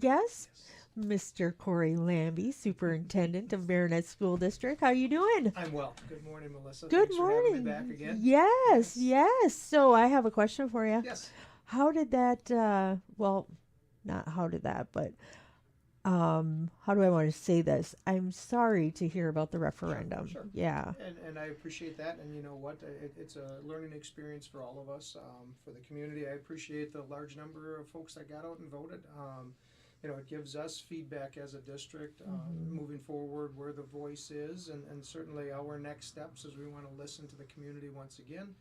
guest, Mr. Corey Lambie, Superintendent of Marinette School District. How you doing? I'm well. Good morning, Melissa. Good Thanks for having me back morning. again. Yes, Yes. yes. So I have a question for you. Yes. How did that, well, not how did that, but how do I want to say this? I'm sorry to hear about the Sure. referendum. Sure. Yeah. And I appreciate that. And you know what? It's a learning experience for all of us, for the community. I appreciate the large number of folks that got out and voted. It gives us feedback as a district moving forward where the voice is, and certainly our next steps as we want to listen to the community once again.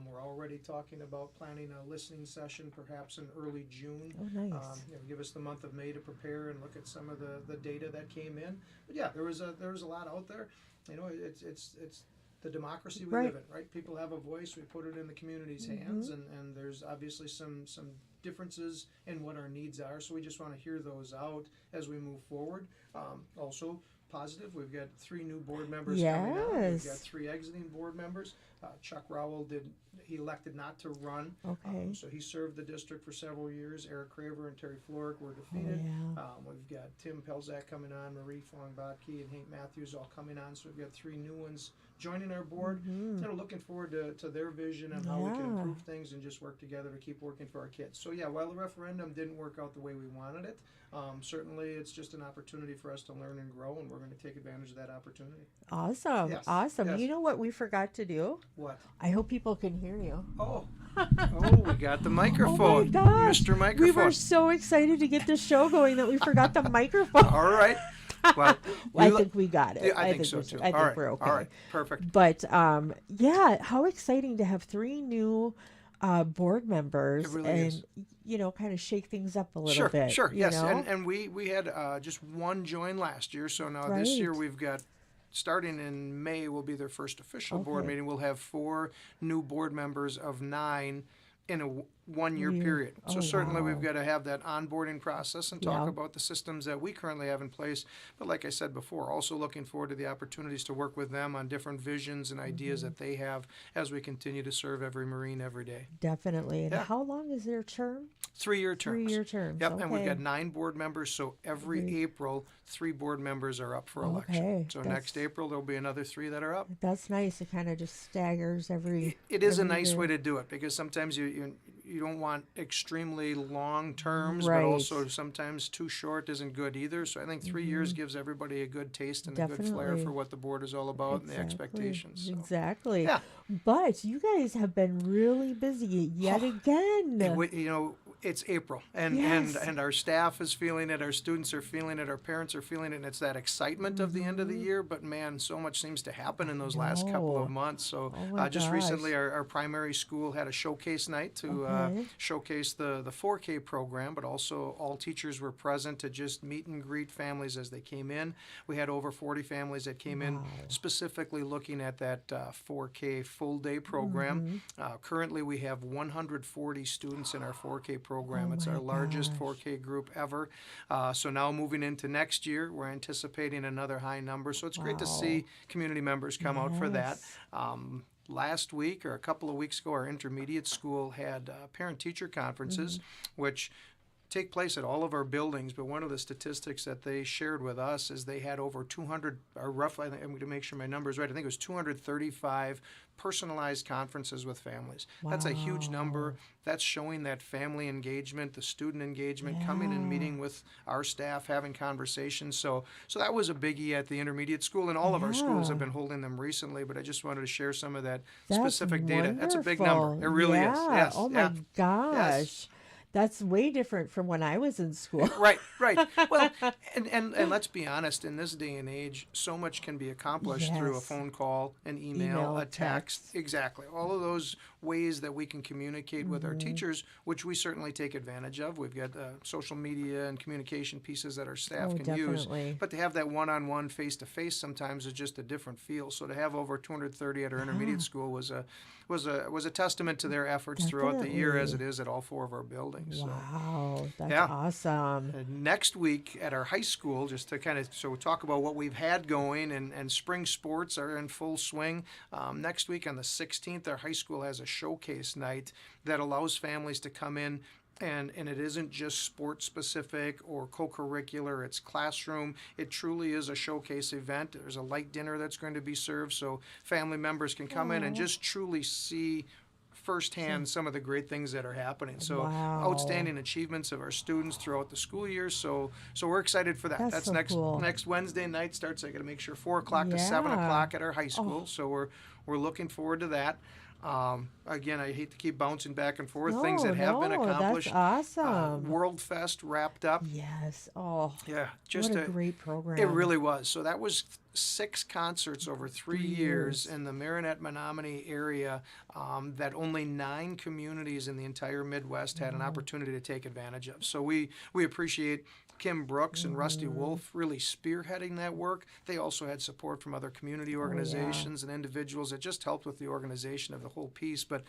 We're already talking about planning a listening session perhaps in early June. Oh, nice. Give us the month of May to prepare and look at some of the data that came in. But yeah, there was a lot out there. It's the democracy we Right. live in, right? People have a voice. We put it in the community's hands, and there's obviously some differences in what our needs are. So we just want to hear those out as we move forward. Also positive, we've got 3 new board members coming on. We've got Yes. 3 exiting board members. Chuck Rowell he elected not to run. Okay. So he served the district for several years. Eric Craver and Terry Florick were Oh, defeated. yeah. We've got Tim Pelzak coming on, Marie Fong-Botke, and Hank Matthews all coming on. So we've got 3 new ones joining our board. Looking forward to their vision and how we can Yeah. improve things and just work together to keep working for our kids. So yeah, while the referendum didn't work out the way we wanted it, certainly it's just an opportunity for us to learn and grow, and we're going to take advantage of that opportunity. Awesome. Yes, Awesome. yes. You know what we forgot to do? What? I hope people can hear you. Oh, we got the microphone. Oh my gosh. Mr. Microphone. We were so excited to get this show going that we forgot the microphone. All right. Well, I think we got it. Yeah, I think so we're- too. I think All right. we're okay. All right. Perfect. But yeah, how exciting to have 3 new board members It really and is. kind of shake things up a little Sure, bit. sure, you yes. know? And we had just 1 join last year, so now this year Right. we've got, starting in May will be their first official board Okay. meeting. We'll have 4 new board members of 9 in a 1-year Yeah. period. So Oh, certainly wow. we've got to have that onboarding process and talk Yeah. about the systems that we currently have in place. But like I said before, also looking forward to the opportunities to work with them on different visions and ideas that they have as we continue to serve every Marine every day. Definitely. And Yeah. how long is their term? 3-year terms. 3-year terms. Yep, Okay. and we've got 9 board members, so every Great. April, 3 board members are up for election. Okay, So that's- next April, there'll be another 3 that are up. That's nice. It kind of just staggers every. It is a every nice year. way to do it because sometimes you don't want extremely long terms, Right. but also sometimes too short isn't good either. So I think 3 years gives everybody a good taste and a good flair Definitely. for what the board is all about and the Exactly. expectations. So. Exactly. Yeah. But you guys have been really busy yet again. It's April, and, Yes. and our staff is feeling it, our students are feeling it, our parents are feeling it, and it's that excitement of the end of the year. But man, so much seems to happen in those last couple know. of months. So Oh my just gosh. recently, our primary school had a showcase night to Okay. showcase the 4K program, but also all teachers were present to just meet and greet families as they came in. We had over 40 families that came in specifically looking at that 4K full day program. Currently, we have 140 students in our 4K program. Oh It's my our largest gosh. 4K group ever. So now moving into next year, we're anticipating another high number. So it's great to Wow. see community members come out for that. Yes. Last week or a couple of weeks ago, our intermediate school had parent-teacher conferences, which take place at all of our buildings, but one of the statistics that they shared with us is they had over 200, or roughly, I'm going to make sure my number is right, I think it was 235 personalized conferences with families. That's a huge number. That's showing that family engagement, the student engagement, coming and meeting with our staff, having conversations. So that was a biggie at the intermediate school, and all of our schools have Yeah. been holding them recently, but I just wanted to share some of that That's specific data. That's a big wonderful. number. It really is. Yeah. Yes. Oh yeah. my gosh. That's way different from when I was in school. Right. Well, and let's be honest, in this day and age, so much can be accomplished through a Yes. phone call, an email, a text. Exactly. All of those ways that we can communicate with our teachers, which we certainly take advantage of. We've got social media and communication pieces that our staff Oh, can use. definitely. But to have that one-on-one, face-to-face sometimes is just a different feel. So to have over 230 at our intermediate school was a testament to their efforts throughout the year, as it is at all 4 of our buildings. So. Wow, that's Yeah. awesome. Next week at our high school, just to kind of talk about what we've had going, and spring sports are in full swing. Next week on the 16th, our high school has a showcase night that allows families to come in and it isn't just sport specific or co-curricular. It's classroom. It truly is a showcase event. There's a light dinner that's going to be served, so family members can come in and Oh, just truly see firsthand some of the great things that are happening. So wow. outstanding achievements of our students throughout the school year. So we're excited for that. That's That's so cool. next Wednesday night starts. I got to make sure 4 o'clock to seven Yeah. o'clock at our high Oh, school. So we're looking forward to that. Again, I hate to keep bouncing back and forth. Things no, that have been no, that's accomplished. awesome. World Fest wrapped up. Yes. Oh, Yeah, what just a a great it program. really was. So that was 6 concerts over 3 years 3 years. in the Marinette Menominee area that only 9 communities in the entire Midwest had an Wow. opportunity to take advantage of. So we appreciate Kim Brooks and Rusty Mm-hmm. Wolf really spearheading that work. They also had support from other community Oh, yeah. organizations and individuals that just helped with the organization of the whole piece. But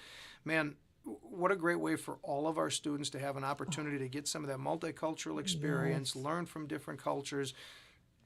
man, what a great way for all of our students to have an opportunity to get some of that multicultural experience, Yes. learn from different cultures,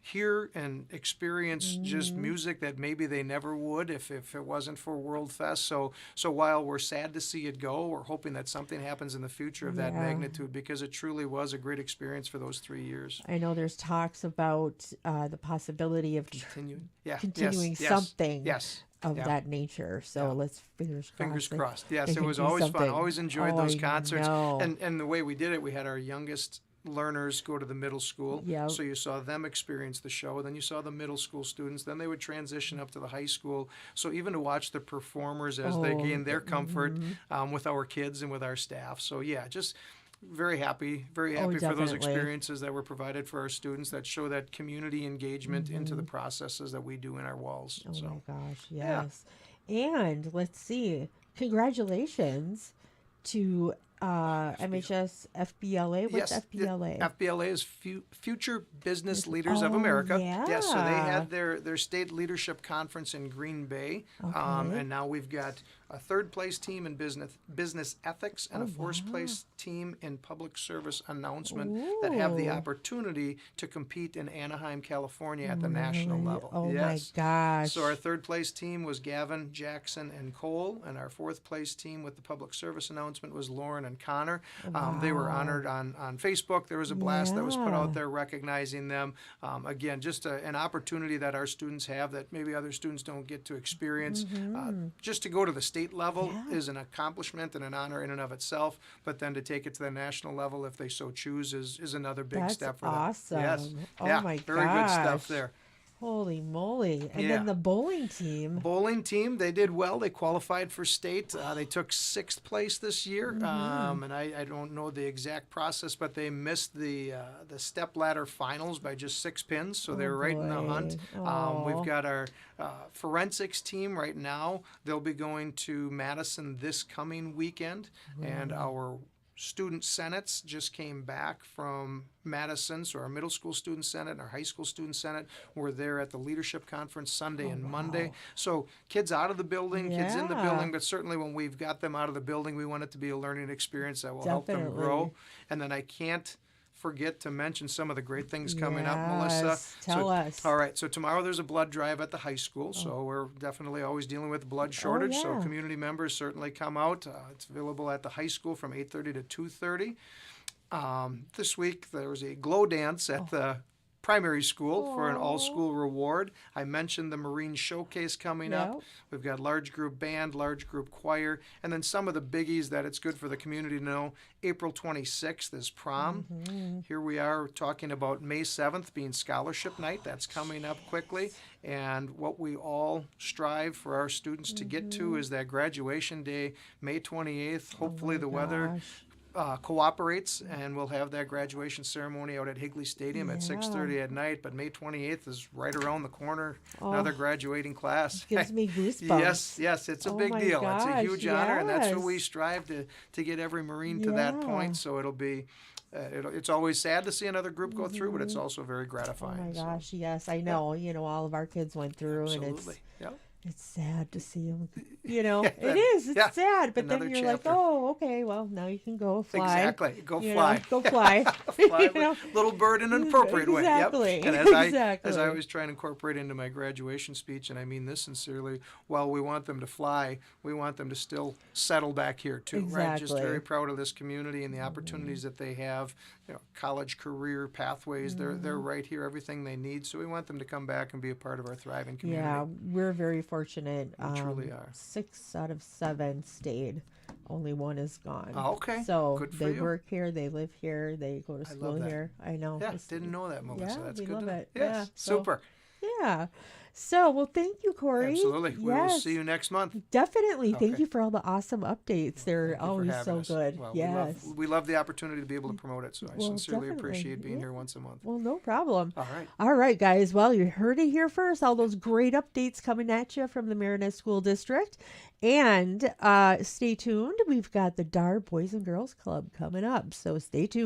hear and experience just Mm-hmm. music that maybe they never would if it wasn't for World Fest. So while we're sad to see it go, we're hoping that something happens in the future of that Yeah. magnitude because it truly was a great experience for those 3 years. I know there's talks about the possibility of Continuing. Yeah. Yes. continuing Yes. something Yes. of Yeah. that nature. So Yeah. let's fingers Fingers crossed crossed. they Yes, it can was do always fun. something. Always enjoyed Oh, those I concerts. know. And the way we did it, we had our youngest learners go to the middle school. Yep. So you saw them experience the show. Then you saw the middle school students. Then they would transition up to the high school. So even to watch the performers as they Oh, gain their comfort mm-hmm. with our kids and with our staff. So yeah, just very Oh, happy for those definitely. experiences that were provided for our students that show that community engagement into the Mm-hmm. processes that we do in our walls. Oh So my gosh, yeah. yes. And let's see. Congratulations to MHS FBLA. What's Yes, FBLA? FBLA is Future Business Leaders of Oh, America. Yes, so they yeah. had their state leadership conference in Green Bay, Okay. and now we've got a third place team in business ethics and Oh, a first wow. place team in public service announcement that have the Ooh. opportunity to compete in Anaheim, California at the national Really? level. Oh Yes. my gosh. So our third place team was Gavin, Jackson, and Cole, and our fourth place team with the public service announcement was Lauren and Connor. They were Wow. honored on Facebook. There was a blast that was put out Yeah. there recognizing them. Again, just an opportunity that our students have that maybe other students don't get to experience. Just to go to the state level Mm-hmm. Yeah. is an accomplishment and an honor in and of itself, but then to take it to the national level if they so choose is another big That's step for them. awesome. Yes. Oh Yeah, my very good stuff gosh. there. Holy moly. And Yeah. then the bowling team. Bowling team, they did well. They qualified for state. They took 6th place this year, and I don't know the exact process, but they missed the step ladder finals by just 6 pins, so they're right in the hunt. boy. Aw. We've got our forensics team right now. They'll be going to Madison this coming weekend, and our student senates just came back from Madison. So our middle school student senate and our high school student senate were there at the leadership conference Sunday and Monday. So kids out of the building, kids in the Yeah. building, but certainly when we've got them out of the building, we want it to be a learning experience that will help them grow. Definitely. And then I can't forget to mention some of the great things coming up, Melissa. Yes, tell us. All right, so tomorrow there's a blood drive at the high school, so we're definitely always dealing with blood shortage. So yeah. community members certainly come out. It's available at the high school from 8:30 to 2:30. This week there was a glow dance at the primary school for an all-school reward. I mentioned the Marine Showcase coming Yep. up. We've got large group band, large group choir, and then some of the biggies that it's good for the community to know. April 26th is prom. Here we are talking about May 7th being scholarship night. That's coming up quickly. And what we all strive for our students to get to is that graduation day, May 28th. Hopefully the weather Gosh. cooperates, and we'll have that graduation ceremony out at Higley Stadium at 6:30 at night. But May 28th is right around the corner. Another graduating class. Gives me goosebumps. Yes, it's a Oh big my deal. It's a gosh, huge honor, and that's what we yes. strive to get every Marine to that Yeah. point. So it'll be. It's always sad to see another group go through, but it's also very Oh gratifying. my So, gosh, yes, I know. You know, all of our kids went through, and absolutely. it's Yep. It's sad to see them. It that- is. It's yeah, sad. But another then you're chapter. like, oh, okay, well, now you can go fly. Exactly. Go You fly. know, go fly. Fly with little bird in an appropriate way. Exactly. Yep. And Exactly. as I always try and incorporate into my graduation speech, and I mean this sincerely, while we want them to fly, we want them to still settle back here too, right? Just Exactly. very proud of this community and the opportunities that they have. College career pathways, they're right here, everything they need. So we want them to come back and be a part of our thriving community. Yeah, we're very fortunate. We truly are. 6 out of 7 stayed. Only 1 is gone. Oh, okay. So Good for they you. work here, they live here, they go to I school love that. here. I know. Yeah, didn't know that, Melissa. Yeah, That's we good love to know. it. Yes, Yeah, so- super. Yeah. So, well, thank you, Corey. Absolutely. We will Yes, see you next month. definitely. Thank Okay. you for all the awesome updates. They're Thank you for always having so us. good. Well, Yes. we love the opportunity to be able to promote it, so I Well, sincerely definitely. appreciate being Yeah. here once a month. Well, no problem. All right. All right, guys. Well, you heard it here first. All those great updates coming at you from the Marinette School District. And stay tuned. We've got the DAR Boys and Girls Club coming up. So stay tuned.